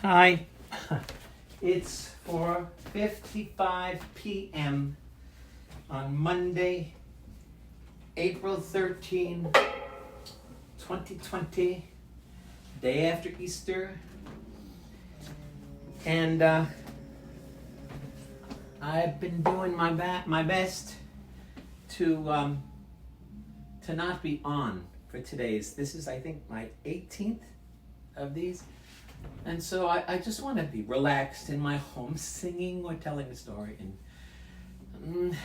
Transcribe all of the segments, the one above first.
Hi, it's 4:55 p.m. on Monday, April 13, 2020, day after Easter, and I've been doing my best to not be on for today's. This is, I think, my 18th of these. And so I just want to be relaxed in my home, singing or telling a story. And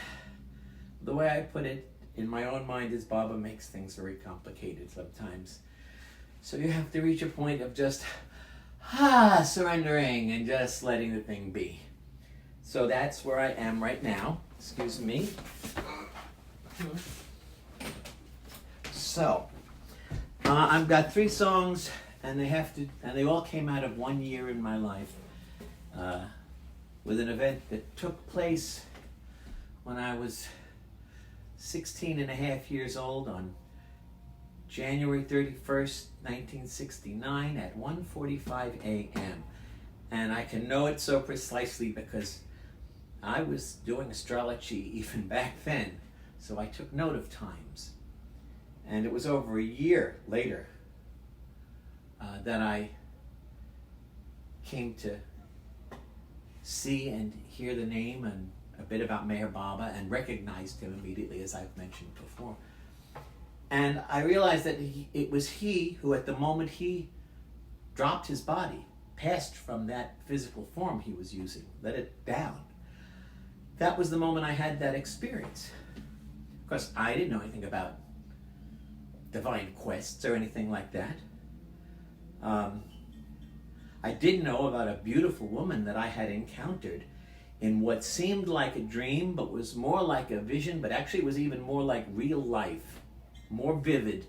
the way I put it in my own mind is Baba makes things very complicated sometimes. So you have to reach a point of just surrendering and just letting the thing be. So that's where I am right now. Excuse me. So I've got 3 songs. And they all came out of one year in my life, with an event that took place when I was 16 and a half years old on January 31st, 1969 at 1:45 a.m. And I can know it so precisely because I was doing astrology even back then, so I took note of times. And it was over a year later that I came to see and hear the name and a bit about Meher Baba and recognized him immediately, as I've mentioned before. And I realized that it was he who, at the moment he dropped his body, passed from that physical form he was using, let it down. That was the moment I had that experience. Of course, I didn't know anything about divine quests or anything like that. I did know about a beautiful woman that I had encountered in what seemed like a dream, but was more like a vision, but actually was even more like real life, more vivid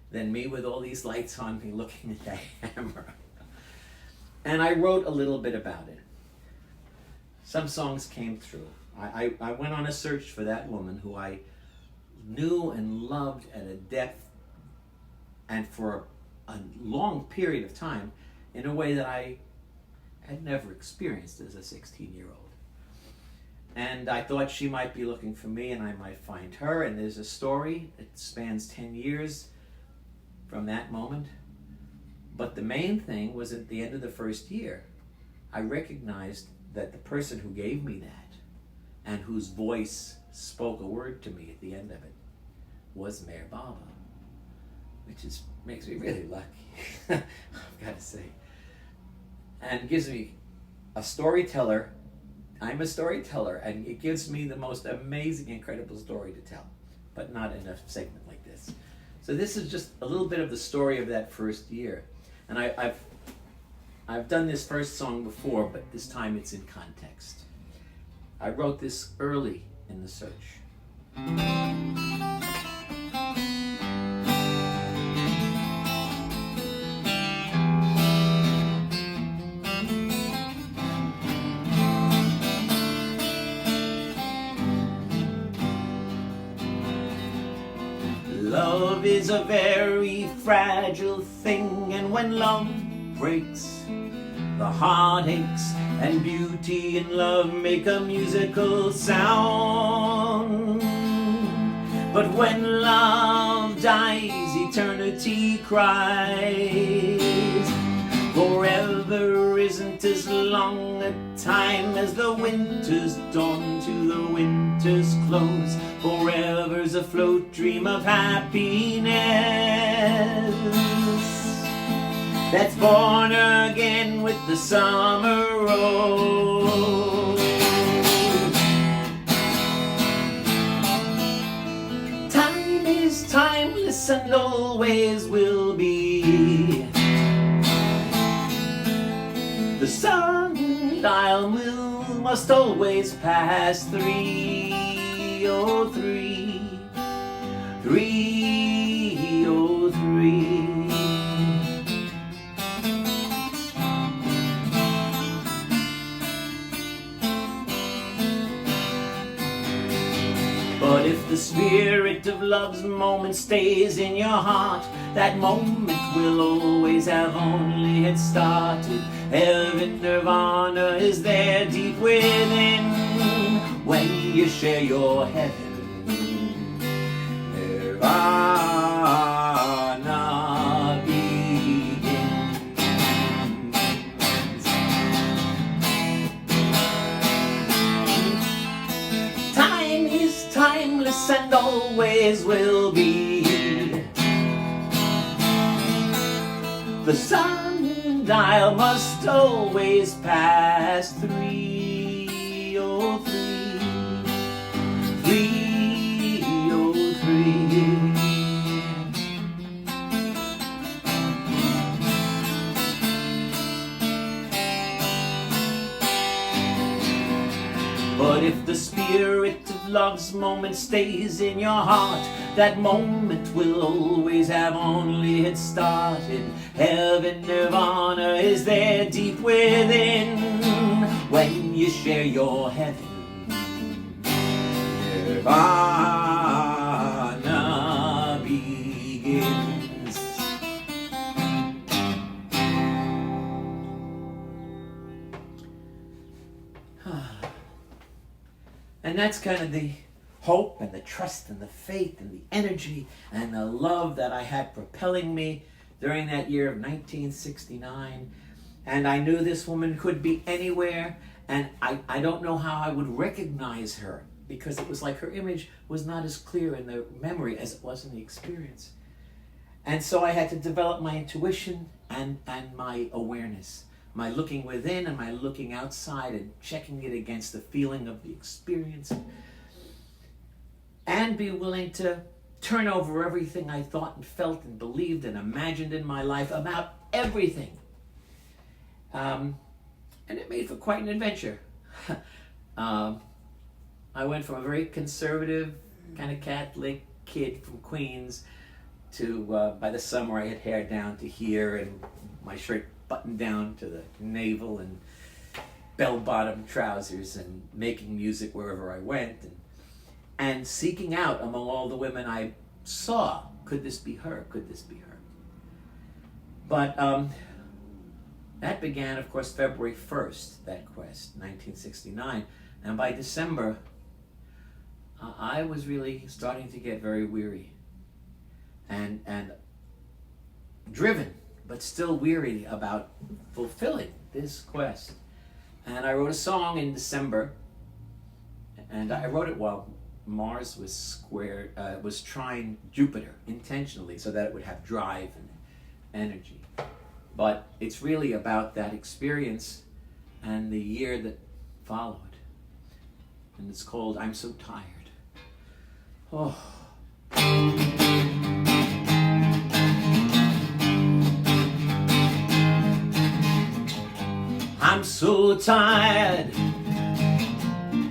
than me with all these lights on me looking at the camera. And I wrote a little bit about it. Some songs came through. I went on a search for that woman who I knew and loved at a depth and for a long period of time in a way that I had never experienced as a 16-year-old. And I thought she might be looking for me and I might find her, and there's a story. It spans 10 years from that moment. But the main thing was at the end of the first year, I recognized that the person who gave me that and whose voice spoke a word to me at the end of it was Meher Baba, which makes me really lucky, I've got to say. And gives me a storyteller. I'm a storyteller, and it gives me the most amazing, incredible story to tell, but not in a segment like this. So this is just a little bit of the story of that first year. And I've done this first song before, but this time it's in context. I wrote this early in the search. Love is a very fragile thing, and when love breaks, the heart aches, and beauty and love make a musical sound. But when love dies, eternity cries. Forever isn't as long a time as the winter's dawn to the winter's close. Forever's a float dream of happiness that's born again with the summer rose. Time is timeless and always will be. The sundial must always pass 3:03, 3:03. But if the spirit of love's moment stays in your heart, that moment will always have only had started. Heaven, nirvana is there deep within. When you share your heaven, nirvana begins. Time is timeless and always will be. The sundial must always pass 303, 303. But if the spirit of love's moment stays in your heart, that moment will always have only it started. Heaven, nirvana is there deep within. When you share your heaven, nirvana begins. And that's kind of the hope and the trust and the faith and the energy and the love that I had propelling me during that year of 1969. And I knew this woman could be anywhere, and I don't know how I would recognize her, because it was like her image was not as clear in the memory as it was in the experience. And so I had to develop my intuition and my awareness, my looking within and my looking outside, and checking it against the feeling of the experience, and be willing to turn over everything I thought and felt and believed and imagined in my life about everything. And it made for quite an adventure. I went from a very conservative kind of Catholic kid from Queens to, by the summer I had hair down to here and my shirt buttoned down to the navel and bell-bottom trousers, and making music wherever I went, and seeking out among all the women I saw, could this be her? Could this be her? But that began, of course, February 1st, that quest, 1969. And by December, I was really starting to get very weary and driven, but still weary about fulfilling this quest. And I wrote a song in December, and I wrote it while Mars was was trying Jupiter intentionally so that it would have drive and energy. But it's really about that experience and the year that followed. And it's called I'm So Tired. Oh. I'm so tired,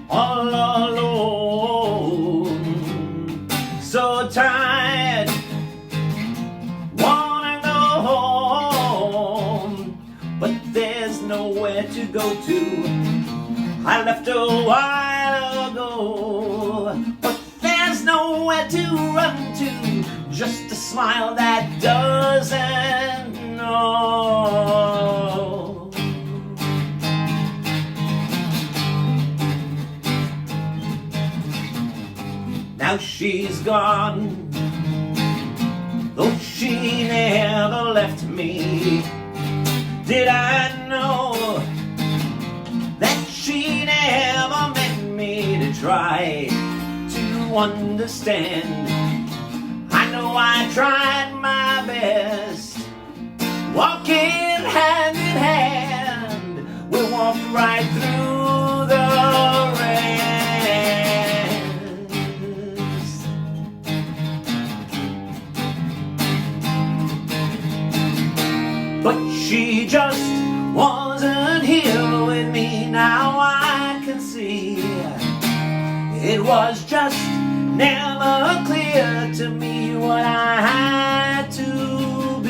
all alone, so tired, wanna go home, but there's nowhere to go to. I left a while ago, but there's nowhere to run to, just a smile that doesn't know. Now she's gone, though she never left me. Did I know that she never meant me to try to understand? I know I tried my best, walking hand in hand. We walked right through the rain. But she just wasn't here with me. Now I can see it was just never clear to me what I had to be.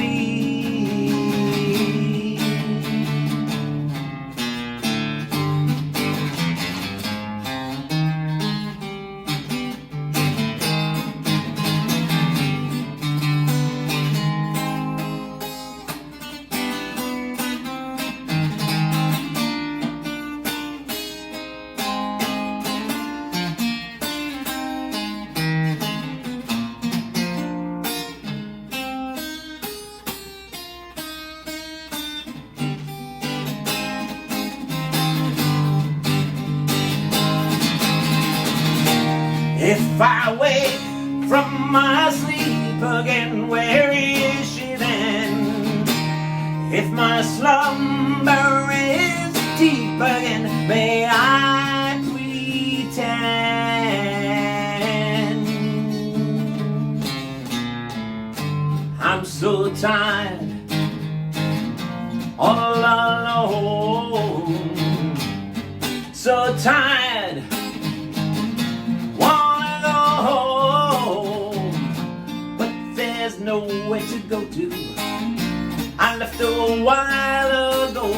If I wake from my sleep again, where is she then? If my slumber is deep again, may I pretend? I'm so tired, all alone, so tired, wanna go home, but there's nowhere to go to. I left a while ago,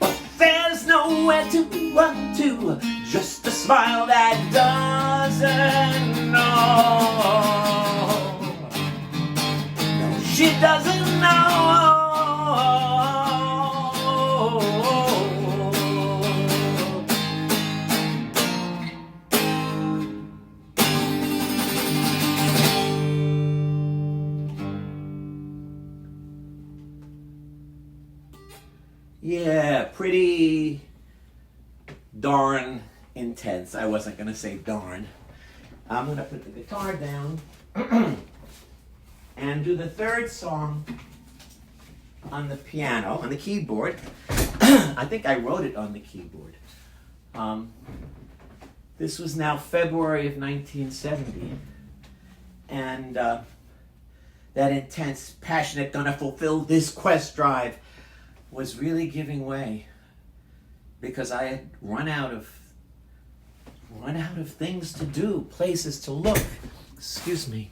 but there's nowhere to run to, just a smile that doesn't know. No, she doesn't know. Yeah, pretty darn intense. I wasn't going to say darn. I'm going to put the guitar down and do the third song on the piano, on the keyboard. I think I wrote it on the keyboard. This was now February of 1970. And that intense, passionate, gonna fulfill this quest drive was really giving way, because I had run out of things to do, places to look. Excuse me.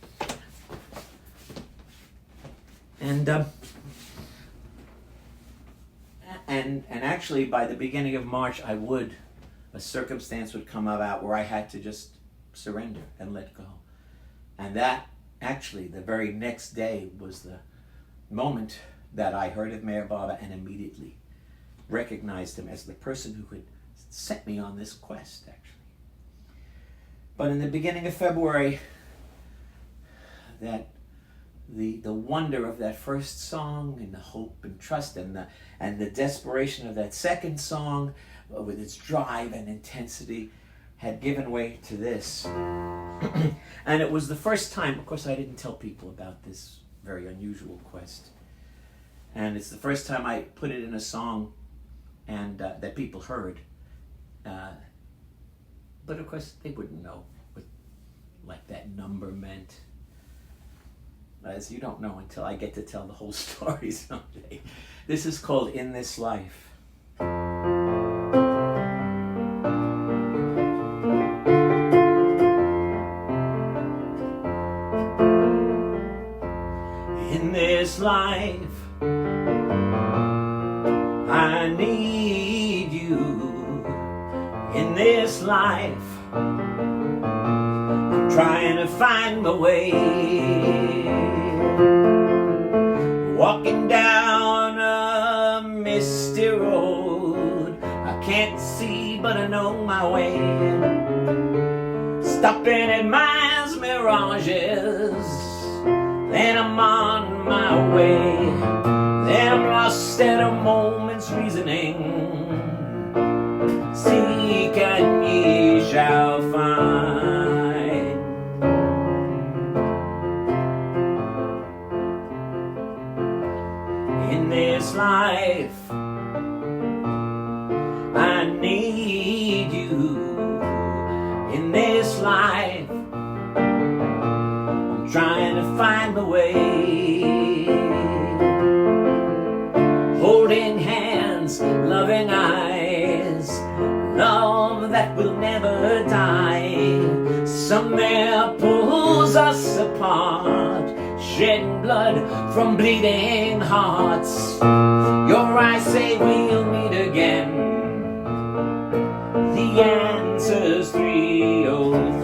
And actually by the beginning of March, a circumstance would come about where I had to just surrender and let go. And that actually, the very next day was the moment that I heard of Mayor Baba and immediately recognized him as the person who had set me on this quest, actually. But in the beginning of February, that the wonder of that first song, and the hope and trust, and the desperation of that second song, with its drive and intensity, had given way to this. And it was the first time, of course I didn't tell people about this very unusual quest. And it's the first time I put it in a song and that people heard. But of course they wouldn't know what like that number meant. As you don't know until I get to tell the whole story someday. This is called In This Life. In this life, I need you. In this life, I'm trying to find my way. Walking down a misty road, I can't see but I know my way. Stopping at miles, mirages, then I'm on my way. Then I'm lost at a moment's reasoning. Seek and ye shall find. In this life, I need you. In this life, I'm trying to find my way. Holding hands, loving eyes, love that will never die. Somewhere pulls us apart, shedding blood from bleeding hearts. Your eyes say we'll meet again. The answer's 303.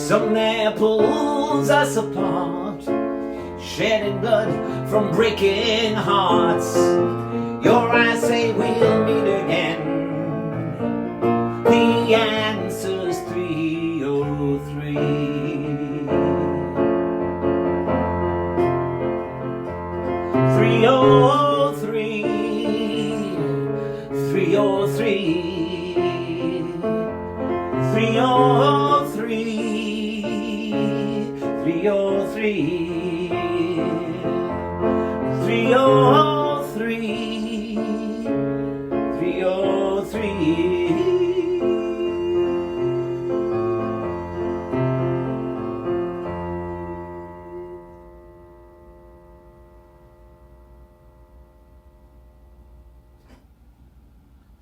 Some there pulls us apart, shedding blood from breaking hearts. Your eyes say we'll meet again. The answer's 303. 303. 303. 303. 303. 303. 303.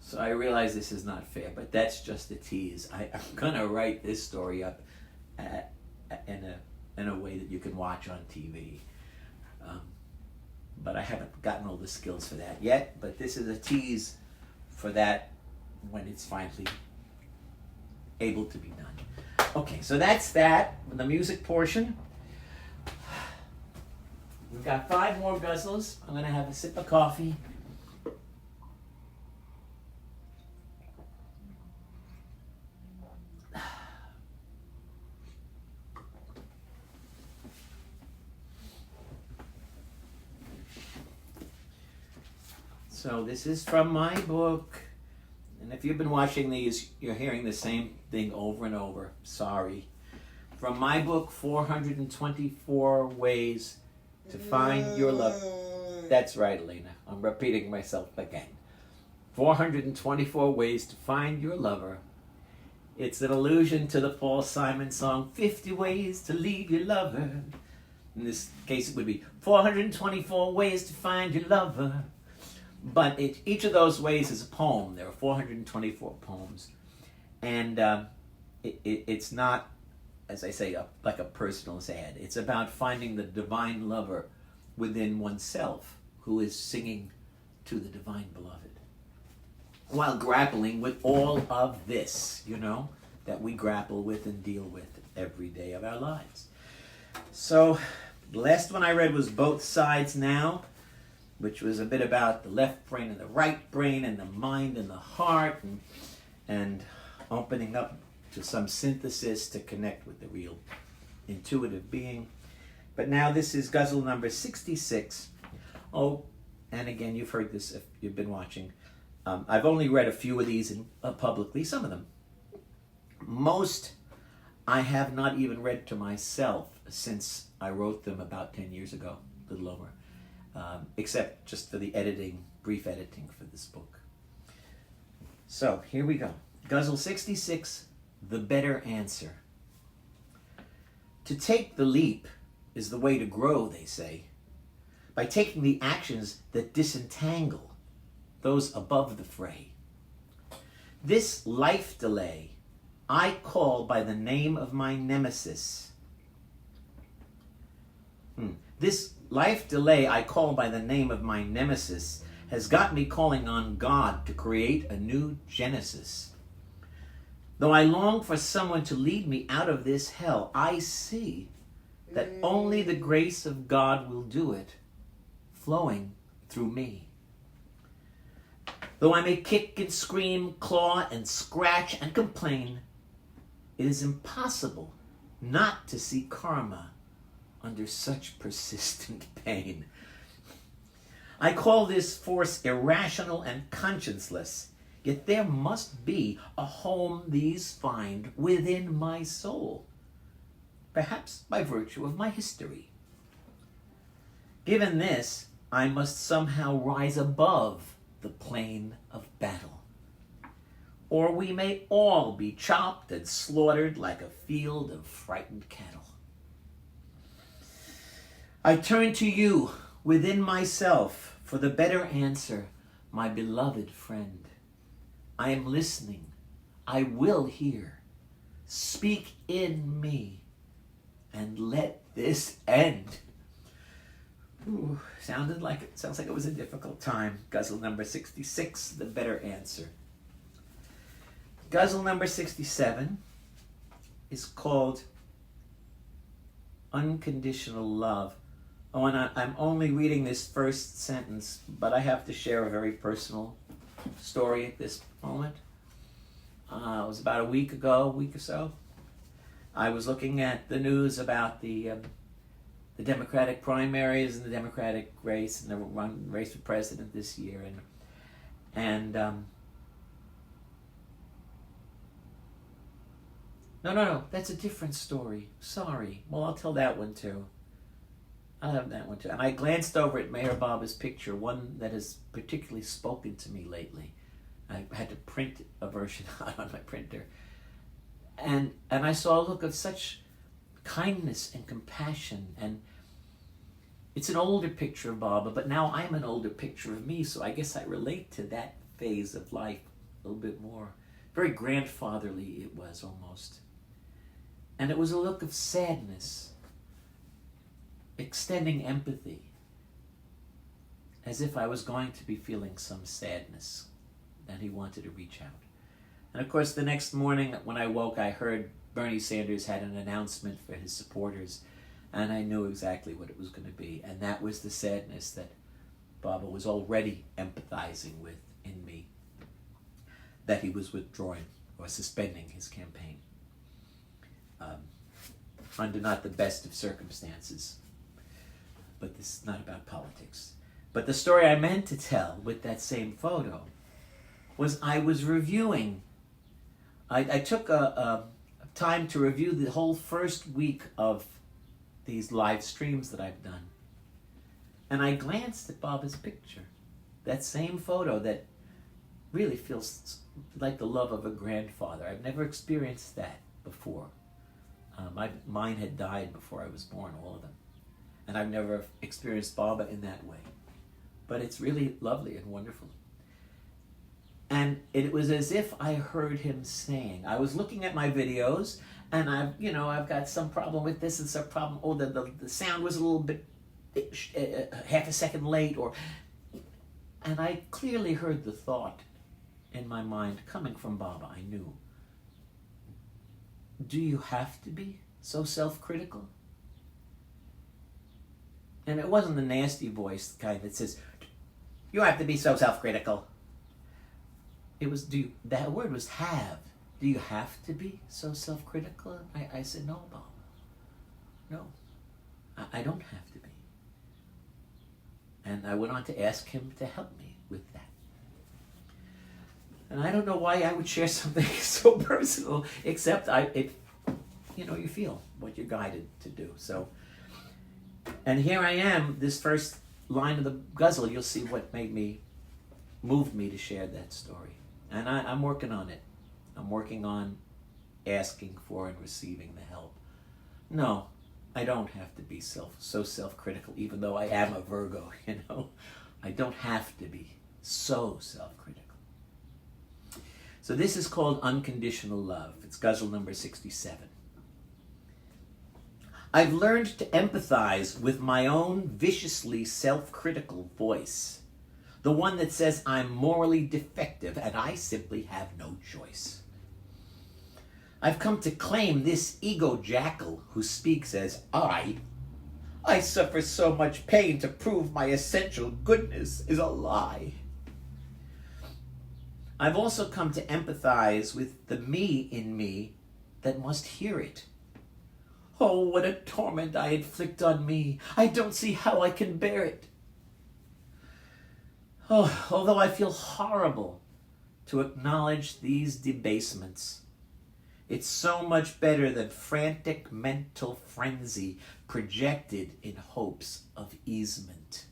So I realize this is not fair, but that's just a tease. I'm gonna write this story up in a way that you can watch on TV. But I haven't gotten all the skills for that yet. But this is a tease for that when it's finally able to be done. Okay, so that's that, the music portion. We've got 5 more ghazals. I'm gonna have a sip of coffee. So this is from my book, and if you've been watching these, you're hearing the same thing over and over. Sorry. From my book, 424 Ways to Find Your Love. That's right, Elena. I'm repeating myself again. 424 Ways to Find Your Lover. It's an allusion to the Paul Simon song, 50 Ways to Leave Your Lover. In this case, it would be 424 Ways to Find Your Lover. But each of those ways is a poem. There are 424 poems. And it's not, as I say, like a personal ad. It's about finding the divine lover within oneself who is singing to the divine beloved, while grappling with all of this, that we grapple with and deal with every day of our lives. So the last one I read was Both Sides Now, which was a bit about the left brain and the right brain and the mind and the heart and opening up to some synthesis to connect with the real intuitive being. But now this is ghazal number 66. Oh, and again, you've heard this if you've been watching. I've only read a few of these publicly, some of them. Most I have not even read to myself since I wrote them about 10 years ago, a little over. Except just for the brief editing for this book. So, here we go. Ghazal 66, The Better Answer. To take the leap is the way to grow, they say, by taking the actions that disentangle those above the fray. This life delay I call by the name of my nemesis. This life delay I call by the name of my nemesis has got me calling on God to create a new Genesis. Though I long for someone to lead me out of this hell, I see that only the grace of God will do it, flowing through me. Though I may kick and scream, claw and scratch and complain, it is impossible not to see karma under such persistent pain. I call this force irrational and conscienceless, yet there must be a home these find within my soul, perhaps by virtue of my history. Given this, I must somehow rise above the plane of battle, or we may all be chopped and slaughtered like a field of frightened cattle. I turn to you within myself for the better answer, my beloved friend. I am listening. I will hear. Speak in me and let this end. Ooh, sounds like it was a difficult time. Ghazal number 66, The Better Answer. Ghazal number 67 is called Unconditional Love. Oh, and I'm only reading this first sentence, but I have to share a very personal story at this moment. It was about a week or so. I was looking at the news about the Democratic primaries and the Democratic race and the race for president this year, and no, that's a different story. Sorry. Well, I'll tell that one too. I'll have that one too. And I glanced over at Mayor Baba's picture, one that has particularly spoken to me lately. I had to print a version out on my printer. And I saw a look of such kindness and compassion. And it's an older picture of Baba, but now I'm an older picture of me, so I guess I relate to that phase of life a little bit more. Very grandfatherly it was almost. And it was a look of sadness, extending empathy, as if I was going to be feeling some sadness that he wanted to reach out. And of course, the next morning when I woke, I heard Bernie Sanders had an announcement for his supporters, and I knew exactly what it was going to be. And that was the sadness that Baba was already empathizing with in me, that he was withdrawing or suspending his campaign under not the best of circumstances. But this is not about politics. But the story I meant to tell with that same photo was I was reviewing. I took a time to review the whole first week of these live streams that I've done. And I glanced at Baba's picture, that same photo that really feels like the love of a grandfather. I've never experienced that before. Mine had died before I was born, all of them. And I've never experienced Baba in that way. But it's really lovely and wonderful. And it was as if I heard him saying, I was looking at my videos, and I've got some problem with this and some problem. Oh, the sound was a little bit half a second late, and I clearly heard the thought in my mind coming from Baba. I knew. Do you have to be so self-critical? And it wasn't the nasty voice kind that says, you have to be so self-critical. It was, that word was have. Do you have to be so self-critical? I said, no, Baba. No, I don't have to be. And I went on to ask him to help me with that. And I don't know why I would share something so personal, except you feel what you're guided to do. So, and here I am, this first line of the ghazal, you'll see what moved me to share that story. And I'm working on it. I'm working on asking for and receiving the help. No, I don't have to be so self-critical, even though I am a Virgo, I don't have to be so self-critical. So this is called Unconditional Love. It's ghazal number 67. I've learned to empathize with my own viciously self-critical voice, the one that says I'm morally defective and I simply have no choice. I've come to claim this ego jackal who speaks as I suffer so much pain to prove my essential goodness is a lie. I've also come to empathize with the me in me that must hear it. Oh, what a torment I inflict on me. I don't see how I can bear it. Oh, although I feel horrible to acknowledge these debasements, it's so much better than frantic mental frenzy projected in hopes of easement.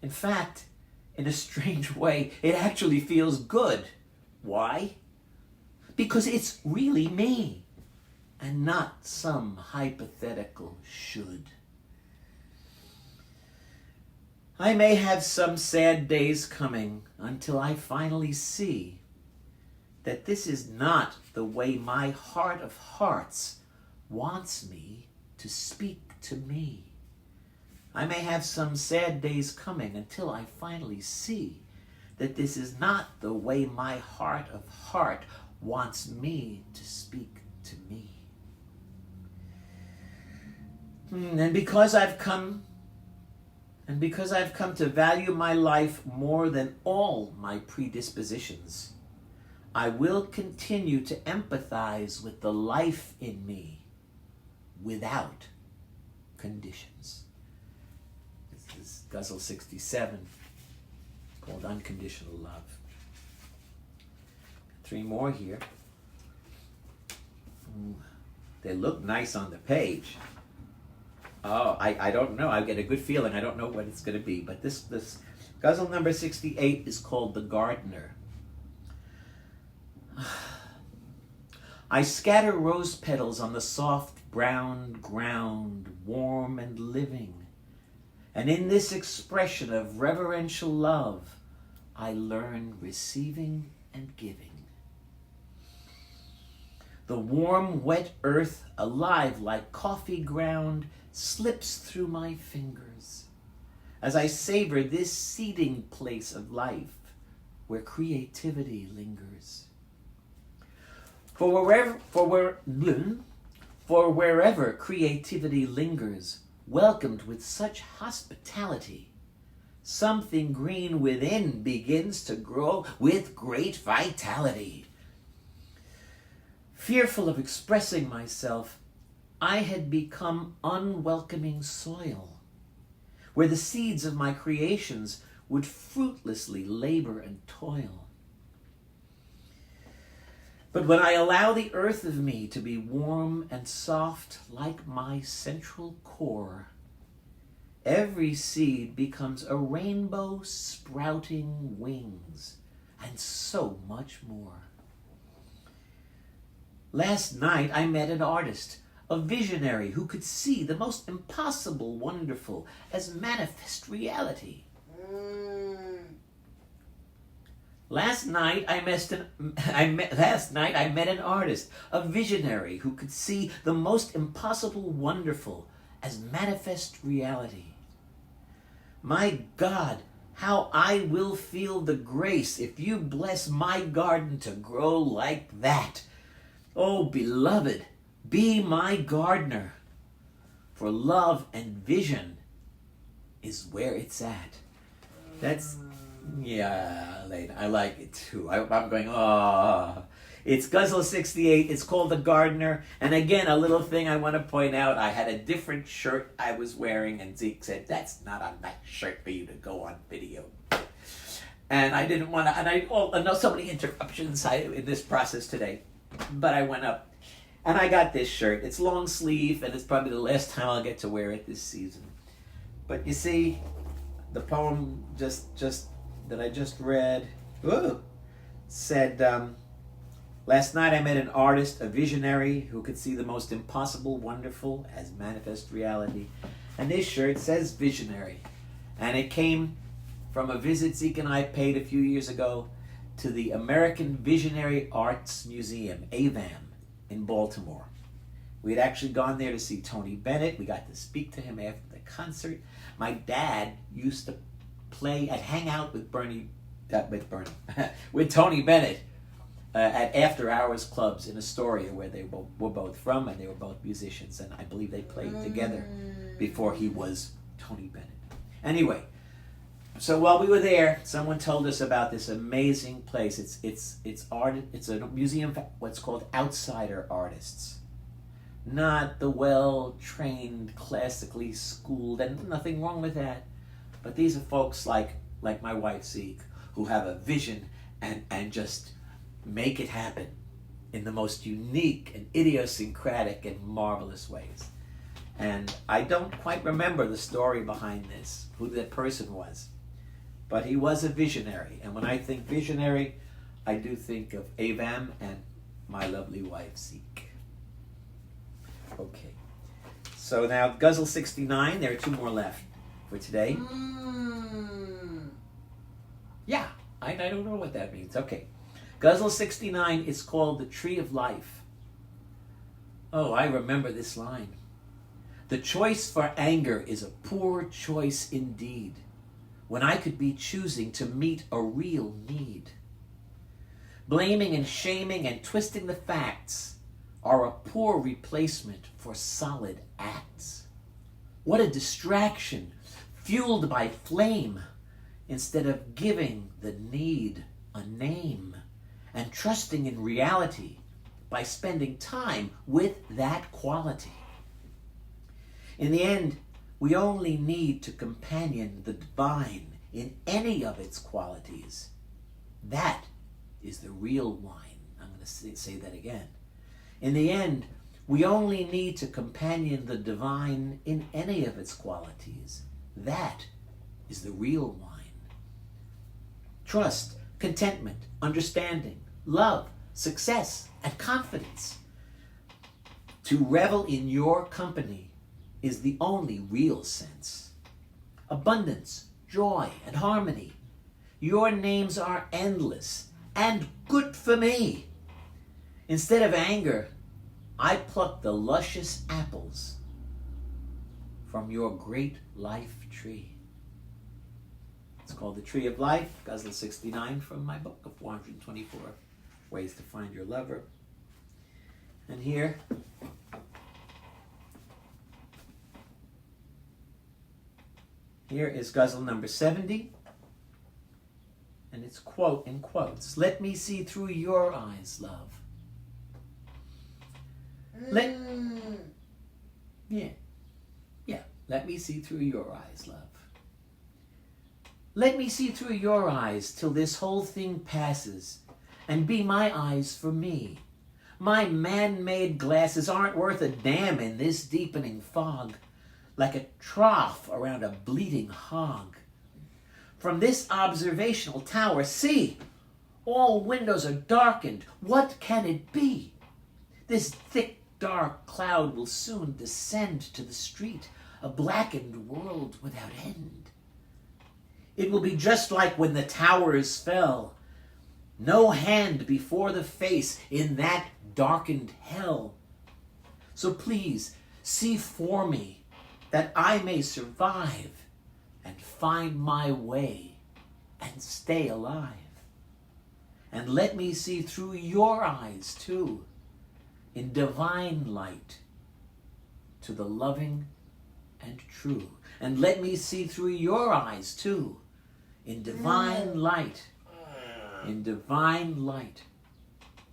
In fact, in a strange way, it actually feels good. Why? Because it's really me, and not some hypothetical should. I may have some sad days coming until I finally see that this is not the way my heart of hearts wants me to speak to me. I may have some sad days coming until I finally see that this is not the way my heart of heart wants me to speak to me. And because I've come to value my life more than all my predispositions, I will continue to empathize with the life in me without conditions. This is Ghazal 67, called Unconditional Love. 3 more here. They look nice on the page. Oh, I don't know. I get a good feeling. I don't know what it's going to be. But this Ghazal number 68 is called The Gardener. I scatter rose petals on the soft brown ground, warm and living. And in this expression of reverential love, I learn receiving and giving. The warm, wet earth, alive like coffee ground, slips through my fingers as I savor this seeding place of life where creativity lingers. For wherever creativity lingers, welcomed with such hospitality, something green within begins to grow with great vitality. Fearful of expressing myself, I had become unwelcoming soil, where the seeds of my creations would fruitlessly labor and toil. But when I allow the earth of me to be warm and soft like my central core, every seed becomes a rainbow sprouting wings, and so much more. Last night I met an artist, a visionary who could see the most impossible wonderful as manifest reality. Last night I met an artist, a visionary who could see the most impossible wonderful as manifest reality. My God, how I will feel the grace if you bless my garden to grow like that. Oh, beloved, be my gardener, for love and vision is where it's at. That's, yeah, I like it too. I'm going, oh. It's Ghazal 68. It's called The Gardener. And again, a little thing I want to point out. I had a different shirt I was wearing, and Zeke said, that's not a nice shirt for you to go on video. And I didn't want to, and I know so many interruptions in this process today. But I went up, and I got this shirt. It's long sleeve, and it's probably the last time I'll get to wear it this season. But you see, the poem that I just read said, last night I met an artist, a visionary who could see the most impossible wonderful as manifest reality. And this shirt says visionary. And it came from a visit Zeke and I paid a few years ago to the American Visionary Arts Museum, AVAM, in Baltimore. We had actually gone there to see Tony Bennett. We got to speak to him after the concert. My dad used to hang out with with Tony Bennett at after-hours clubs in Astoria, where they were both from, and they were both musicians, and I believe they played together before he was Tony Bennett. Anyway, so while we were there, someone told us about this amazing place. It's art. It's a museum for what's called outsider artists, not the well-trained, classically schooled, and nothing wrong with that. But these are folks like my wife Zeke, who have a vision and just make it happen in the most unique and idiosyncratic and marvelous ways. And I don't quite remember the story behind this, who that person was. But he was a visionary. And when I think visionary, I do think of Avam and my lovely wife, Zeke. Okay. So now, Ghazal 69, there are 2 more left for today. Yeah, I don't know what that means. Okay. Ghazal 69 is called The Tree of Life. Oh, I remember this line. The choice for anger is a poor choice indeed, when I could be choosing to meet a real need. Blaming and shaming and twisting the facts are a poor replacement for solid acts. What a distraction, fueled by flame, instead of giving the need a name and trusting in reality by spending time with that quality. In the end, we only need to companion the divine in any of its qualities. That is the real wine. I'm going to say that again. In the end, we only need to companion the divine in any of its qualities. That is the real wine. Trust, contentment, understanding, love, success, and confidence. To revel in your company is the only real sense. Abundance, joy, and harmony. Your names are endless and good for me. Instead of anger, I pluck the luscious apples from your great life tree. It's called The Tree of Life, Ghazal 69 from my book of 424 Ways to Find Your Lover. And here is Ghazal number 70. And it's quote in quotes. Let me see through your eyes, love. Let me see through your eyes, love. Let me see through your eyes till this whole thing passes, and be my eyes for me. My man-made glasses aren't worth a damn in this deepening fog, like a trough around a bleating hog. From this observational tower, see, all windows are darkened. What can it be? This thick, dark cloud will soon descend to the street, a blackened world without end. It will be just like when the towers fell. No hand before the face in that darkened hell. So please, see for me that I may survive and find my way and stay alive. And let me see through your eyes too, in divine light, to the loving and true. And let me see through your eyes too, in divine light, in divine light,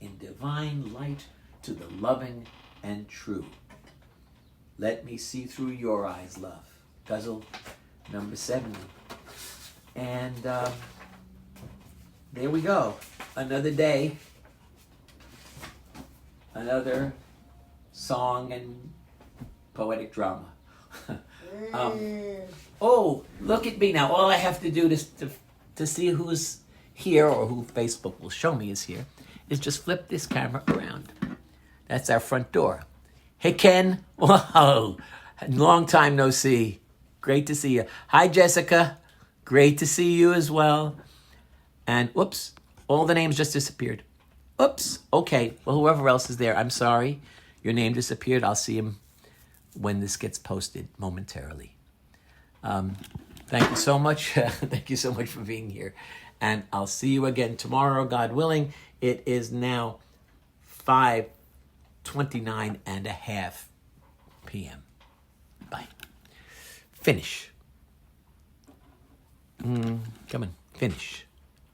in divine light, to the loving and true. Let me see through your eyes, love. Ghazal number 70. And there we go. Another day. Another song and poetic drama. Oh, look at me now. All I have to do to see who's here or who Facebook will show me is here is just flip this camera around. That's our front door. Hey, Ken. Whoa. Long time no see. Great to see you. Hi, Jessica. Great to see you as well. And whoops, all the names just disappeared. Oops. Okay. Well, whoever else is there, I'm sorry. Your name disappeared. I'll see him when this gets posted momentarily. Thank you so much. Thank you so much for being here. And I'll see you again tomorrow, God willing. It is now 5:29.5 p.m. Bye. Finish. Come on, finish.